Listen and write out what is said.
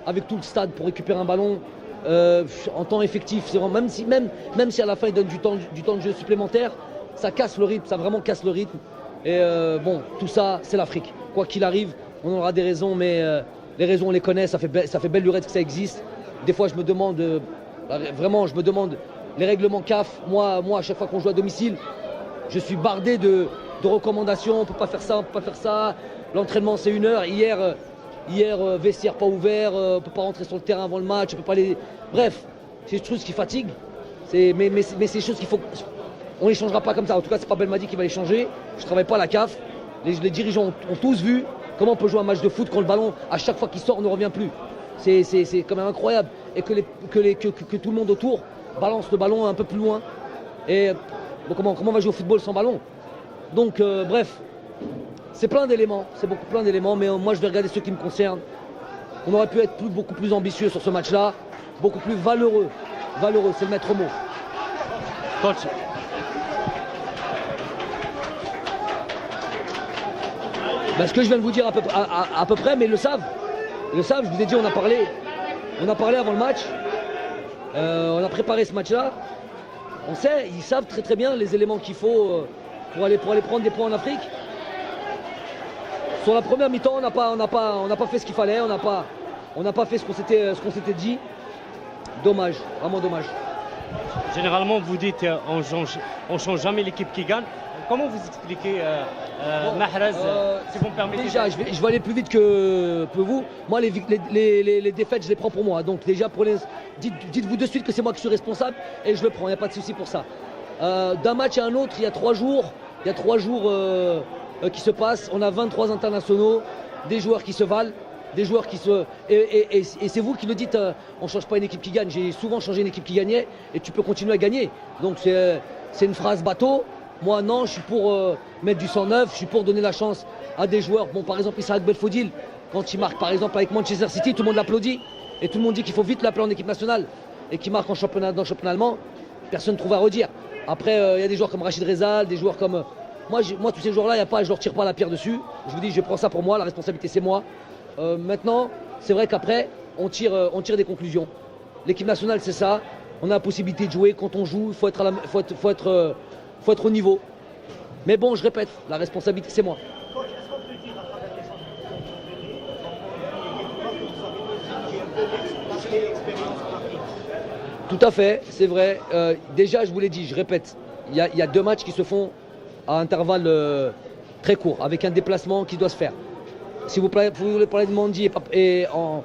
avec tout le stade pour récupérer un ballon en temps effectif. C'est vraiment, même si à la fin il donne du temps de jeu supplémentaire, ça casse le rythme, ça vraiment casse le rythme. Et bon, tout ça, c'est l'Afrique. Quoi qu'il arrive, on aura des raisons, mais les raisons on les connaît, ça fait belle lurette que ça existe. Des fois je me demande, vraiment je me demande, les règlements CAF, moi à chaque fois qu'on joue à domicile, je suis bardé de recommandations, on ne peut pas faire ça, on ne peut pas faire ça. L'entraînement c'est 1 heure, hier vestiaire pas ouvert, on ne peut pas rentrer sur le terrain avant le match, on peut pas aller... Bref, c'est des choses qui fatiguent, mais c'est des choses qu'il faut... On ne les changera pas comme ça, en tout cas c'est pas Belmadi qui va les changer, je ne travaille pas à la CAF, les dirigeants ont tous vu comment on peut jouer un match de foot quand le ballon, à chaque fois qu'il sort, ne revient plus. C'est quand même incroyable, et que tout le monde autour balance le ballon un peu plus loin. Et bon, comment on va jouer au football sans ballon? Donc bref, c'est plein d'éléments, c'est plein d'éléments, mais moi je vais regarder ceux qui me concernent. On aurait pu être beaucoup plus ambitieux sur ce match-là, beaucoup plus valeureux. Valeureux, c'est le maître mot. Coach. Ben, ce que je viens de vous dire à peu près, mais ils le savent. Ils le savent, je vous ai dit, on a parlé avant le match. On a préparé ce match-là. On sait, ils savent très bien les éléments qu'il faut pour aller prendre des points en Afrique. Sur la première mi-temps, on n'a pas fait ce qu'il fallait, on n'a pas fait ce qu'on s'était dit. Dommage, vraiment dommage. Généralement, vous dites on change jamais l'équipe qui gagne. Comment vous expliquez Mahrez, si vous me permettez? Déjà, je vais aller plus vite que vous. Moi, les défaites, je les prends pour moi. Donc déjà, dites-vous de suite que c'est moi qui suis responsable et je le prends, il n'y a pas de souci pour ça. D'un match à un autre, il y a 3 jours, qui se passent. On a 23 internationaux, des joueurs qui se valent, des joueurs qui se... Et c'est vous qui le dites, on ne change pas une équipe qui gagne. J'ai souvent changé une équipe qui gagnait et tu peux continuer à gagner. Donc c'est une phrase bateau. Moi non, je suis pour mettre du sang neuf, je suis pour donner la chance à des joueurs. Bon, par exemple, Issa Belfodil, quand il marque par exemple avec Manchester City, tout le monde l'applaudit. Et tout le monde dit qu'il faut vite l'appeler en équipe nationale. Et qu'il marque dans le championnat allemand, personne ne trouve à redire. Après, il y a des joueurs comme Rachid Rezal, des joueurs comme... Moi, tous ces joueurs-là, je leur tire pas la pierre dessus. Je vous dis, je prends ça pour moi, la responsabilité c'est moi. Maintenant, c'est vrai qu'après, on tire des conclusions. L'équipe nationale, c'est ça. On a la possibilité de jouer. Quand on joue, il faut être au niveau. Mais bon, je répète, la responsabilité, c'est moi. Tout à fait, c'est vrai. Déjà, je vous l'ai dit, je répète, il y a 2 matchs qui se font à intervalles très courts, avec un déplacement qui doit se faire. Si vous voulez parler de Mandi et en